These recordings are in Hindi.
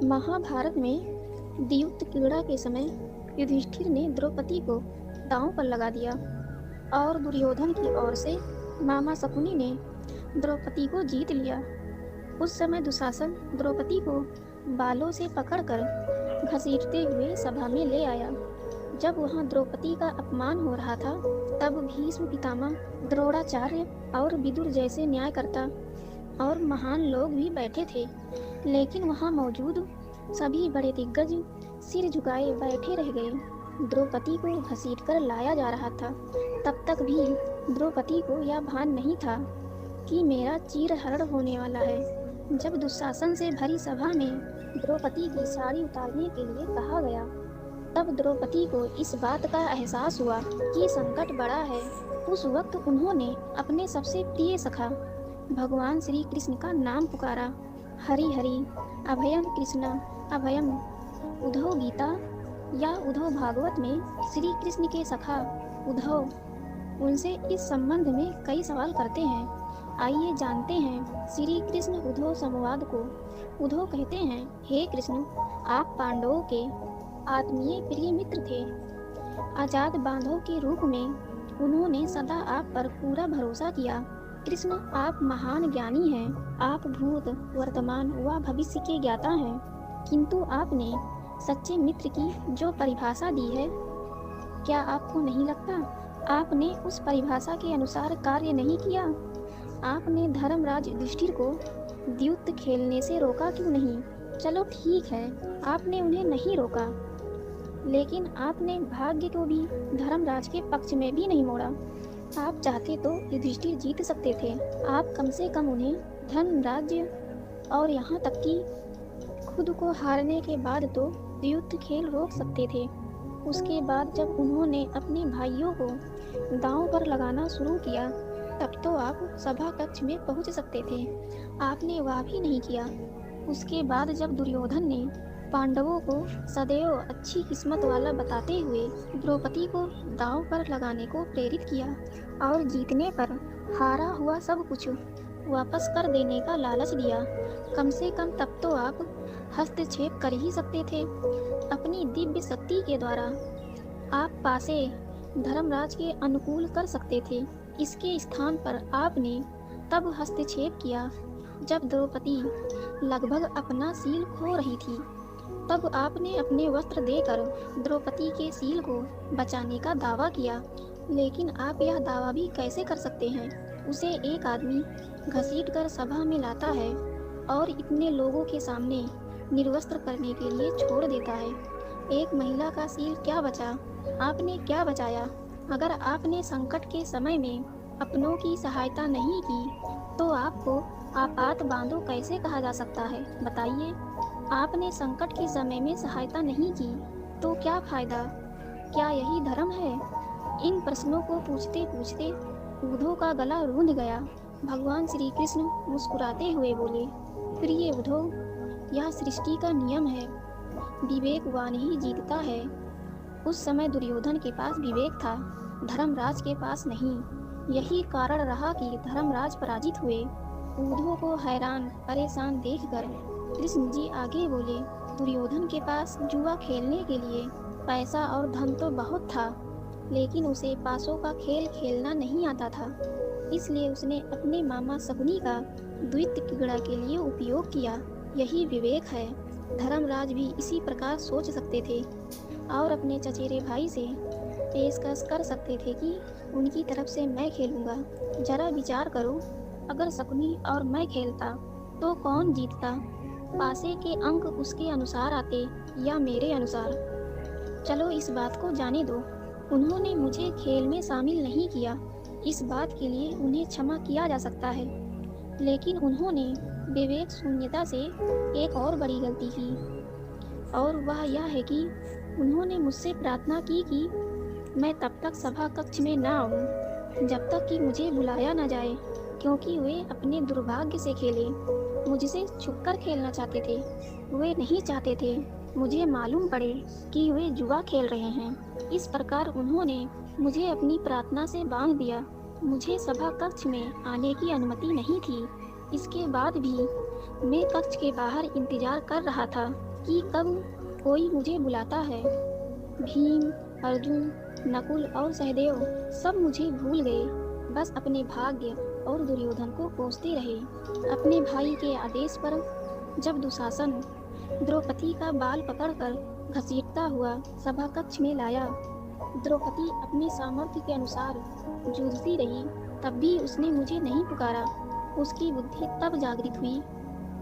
महाभारत में द्यूत क्रीड़ा के समय युधिष्ठिर ने द्रौपदी को दांव पर लगा दिया और दुर्योधन की ओर से मामा शकुनी ने द्रौपदी को जीत लिया। उस समय दुशासन द्रौपदी को बालों से पकड़कर घसीटते हुए सभा में ले आया। जब वहां द्रौपदी का अपमान हो रहा था, तब भीष्म पितामह, द्रोणाचार्य और विदुर जैसे न्यायकर्ता और महान लोग भी बैठे थे, लेकिन वहां मौजूद सभी बड़े दिग्गज सिर झुकाए बैठे रह गए। द्रौपदी को घसीटकर लाया जा रहा था। तब तक भी द्रौपदी को यह भान नहीं था कि मेरा चीरहरण होने वाला है। जब दुशासन से भरी सभा में द्रौपदी की साड़ी उतारने के लिए कहा गया, तब द्रौपदी को इस बात का एहसास हुआ कि संकट बड़ा है। उस वक्त उन्होंने अपने सबसे प्रिय सखा भगवान श्री कृष्ण का नाम पुकारा। हरि हरि अभयम कृष्ण अभयम। उद्धव गीता या उद्धव भागवत में श्री कृष्ण के सखा उद्धव उनसे इस संबंध में कई सवाल करते हैं। आइए जानते हैं श्री कृष्ण उद्धव संवाद को। उद्धव कहते हैं, हे कृष्ण, आप पांडवों के आत्मीय प्रिय मित्र थे। आजाद बांधव के रूप में उन्होंने सदा आप पर पूरा भरोसा किया। कृष्ण, आप महान ज्ञानी हैं। आप भूत, वर्तमान व भविष्य के ज्ञाता हैं, किंतु आपने सच्चे मित्र की जो परिभाषा दी है, क्या आपको नहीं लगता आपने उस परिभाषा के अनुसार कार्य नहीं किया? आपने धर्मराज युधिष्ठिर को द्यूत खेलने से रोका क्यों नहीं? चलो ठीक है, आपने उन्हें नहीं रोका, लेकिन आपने भाग्य को भी धर्मराज के पक्ष में भी नहीं मोड़ा। आप चाहते तो युधिष्ठिर जीत सकते थे। आप कम से कम उन्हें धन, राज्य और यहाँ तक कि खुद को हारने के बाद तो द्यूत खेल रोक सकते थे। उसके बाद जब उन्होंने अपने भाइयों को दांव पर लगाना शुरू किया, तब तो आप सभा कक्ष में पहुंच सकते थे। आपने वह भी नहीं किया। उसके बाद जब दुर्योधन ने पांडवों को सदैव अच्छी किस्मत वाला बताते हुए द्रौपदी को दांव पर लगाने को प्रेरित किया और जीतने पर हारा हुआ सब कुछ वापस कर देने का लालच दिया, कम से कम तब तो आप हस्तक्षेप कर ही सकते थे। अपनी दिव्य शक्ति के द्वारा आप पासे धर्मराज के अनुकूल कर सकते थे। इसके स्थान पर आपने तब हस्तक्षेप किया जब द्रौपदी लगभग अपना सील खो रही थी। तब आपने अपने वस्त्र देकर द्रौपदी के सील को बचाने का दावा किया। लेकिन आप यह दावा भी कैसे कर सकते हैं? उसे एक आदमी घसीटकर सभा में लाता है और इतने लोगों के सामने निर्वस्त्र करने के लिए छोड़ देता है। एक महिला का सील क्या बचा? आपने क्या बचाया? अगर आपने संकट के समय में अपनों की सहायता नहीं की, तो आपको आपात बांधो कैसे कहा जा सकता है? बताइए। आपने संकट के समय में सहायता नहीं की, तो क्या फायदा? क्या यही धर्म है? इन प्रश्नों को पूछते पूछते उद्धव का गला रूंध गया। भगवान श्री कृष्ण मुस्कुराते हुए बोले, प्रिय उद्धव, यह सृष्टि का नियम है, विवेकवान ही जीतता है। उस समय दुर्योधन के पास विवेक था, धर्मराज के पास नहीं। यही कारण रहा कि धर्मराज पराजित हुए। उद्धव को हैरान परेशान देखकर कृष्ण जी आगे बोले, दुर्योधन के पास जुआ खेलने के लिए पैसा और धन तो बहुत था, लेकिन उसे पासों का खेल खेलना नहीं आता था। इसलिए उसने अपने मामा शकुनी का द्यूत क्रीड़ा के लिए उपयोग किया। यही विवेक है। धर्मराज भी इसी प्रकार सोच सकते थे और अपने चचेरे भाई से पेशकश कर सकते थे कि उनकी तरफ से मैं खेलूंगा। जरा विचार करो, अगर शकुनी और मैं खेलता तो कौन जीतता? पासे के अंक उसके अनुसार आते या मेरे अनुसार? चलो इस बात को जाने दो। उन्होंने मुझे खेल में शामिल नहीं किया, इस बात के लिए उन्हें क्षमा किया जा सकता है, लेकिन उन्होंने विवेक शून्यता से एक और बड़ी गलती की, और वह यह है कि उन्होंने मुझसे प्रार्थना की कि मैं तब तक सभा कक्ष में ना आऊं जब तक कि मुझे बुलाया न जाए, क्योंकि वे अपने दुर्भाग्य से खेले। मुझसे छुपकर खेलना चाहते थे। वे नहीं चाहते थे मुझे मालूम पड़े कि वे जुआ खेल रहे हैं। इस प्रकार उन्होंने मुझे अपनी प्रार्थना से बांध दिया। मुझे सभा कक्ष में आने की अनुमति नहीं थी। इसके बाद भी मैं कक्ष के बाहर इंतजार कर रहा था कि कब कोई मुझे बुलाता है। भीम, अर्जुन, नकुल और सहदेव सब मुझे भूल गए, बस अपने भाग्य और दुर्योधन को कोसते रहे। अपने भाई के आदेश पर जब दुशासन द्रौपदी का बाल पकड़कर घसीटता हुआ सभा कक्ष में लाया, द्रौपदी अपने सामर्थ्य के अनुसार जूझती रही, तब भी उसने मुझे नहीं पुकारा। उसकी बुद्धि तब जागृत हुई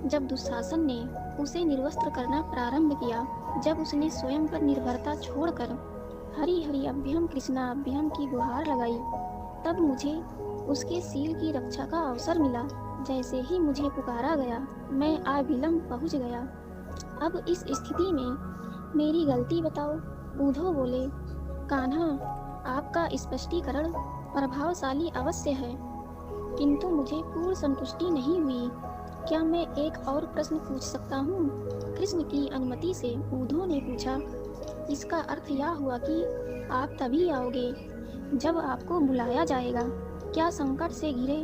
जब दुशासन ने उसे निर्वस्त्र करना प्रारंभ किया, जब उसने स्वयं पर निर्भरता छोड़कर हरि हरि अभ्यम कृष्णा अभ्यम की गुहार लगाई, तब मुझे उसके सील की रक्षा का अवसर मिला। जैसे ही मुझे पुकारा गया, मैं अविलंब पहुंच गया। अब इस स्थिति में मेरी गलती बताओ। ऊधो बोले, कान्हा, आपका स्पष्टीकरण प्रभावशाली अवश्य है, किंतु मुझे पूर्ण संतुष्टि नहीं हुई। क्या मैं एक और प्रश्न पूछ सकता हूँ? कृष्ण की अनुमति से ऊधो ने पूछा। इसका अर्थ यह हुआ कि आप तभी आओगे जब आपको बुलाया जाएगा। क्या संकट से घिरे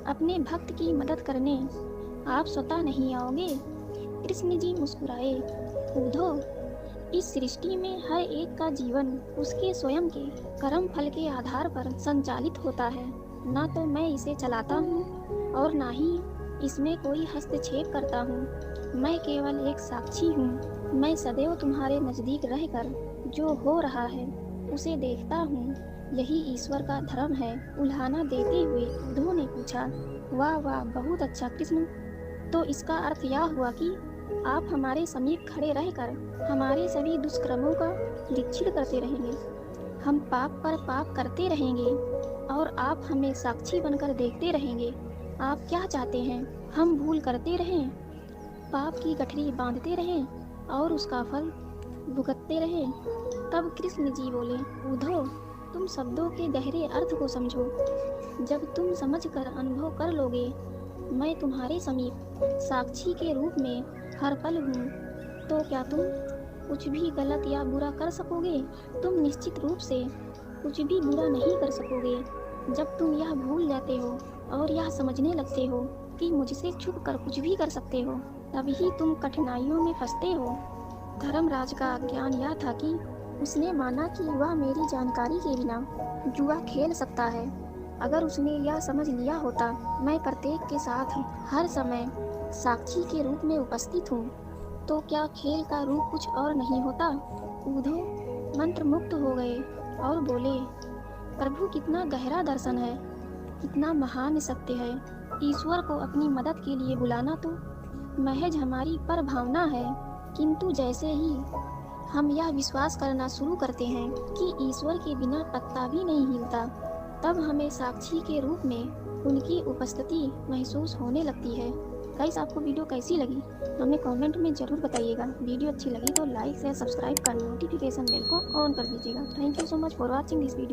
अपने भक्त की मदद करने आप स्वतः नहीं आओगे? कृष्ण जी मुस्कुराए। ऊधो, इस सृष्टि में हर एक का जीवन उसके स्वयं के कर्म फल के आधार पर संचालित होता है। ना तो मैं इसे चलाता हूँ और ना ही इसमें कोई हस्तक्षेप करता हूँ। मैं केवल एक साक्षी हूँ। मैं सदैव तुम्हारे नज़दीक रहकर जो हो रहा है उसे देखता हूँ। यही ईश्वर का धर्म है। उल्हाना देते हुए ऊधो ने पूछा। वाह वाह, बहुत अच्छा कृष्ण। तो इसका अर्थ यह हुआ कि आप हमारे समीप खड़े रहकर हमारे सभी दुष्कर्मों का दीक्षित करते रहेंगे। हम पाप पर पाप करते रहेंगे और आप हमें साक्षी बनकर देखते रहेंगे। आप क्या चाहते हैं? हम भूल करते रहें, पाप की गठरी बांधते रहें और उसका फल भुगतते रहें? तब कृष्ण जी बोले, ऊधो, तुम शब्दों के गहरे अर्थ को समझो। जब तुम समझकर अनुभव कर लोगे, मैं तुम्हारे समीप साक्षी के रूप में हर पल हूँ, तो क्या तुम कुछ भी गलत या बुरा कर सकोगे? तुम निश्चित रूप से कुछ भी बुरा नहीं कर सकोगे। जब तुम यह भूल जाते हो और यह समझने लगते हो कि मुझसे छुप कर कुछ भी कर सकते हो, तभी तुम कठिनाइयों में फंसते हो। धर्मराज का ज्ञान यह था कि उसने माना कि वह मेरी जानकारी के बिना जुआ खेल सकता है। अगर उसने यह समझ लिया होता मैं प्रत्येक के साथ हर समय साक्षी के रूप में उपस्थित हूँ, तो क्या खेल का रूप कुछ और नहीं होता? ऊधो मंत्र मुक्त हो गए और बोले, प्रभु, कितना गहरा दर्शन है, कितना महान सत्य है। ईश्वर को अपनी मदद के लिए बुलाना तो महज हमारी पर भावना है, किंतु जैसे ही हम यह विश्वास करना शुरू करते हैं कि ईश्वर के बिना पत्ता भी नहीं हिलता, तब हमें साक्षी के रूप में उनकी उपस्थिति महसूस होने लगती है। गाइस, आपको वीडियो कैसी लगी हमें कमेंट में ज़रूर बताइएगा। वीडियो अच्छी लगी तो लाइक शेयर सब्सक्राइब कर नोटिफिकेशन बेल को ऑन कर दीजिएगा। Thank you so much for watching this video.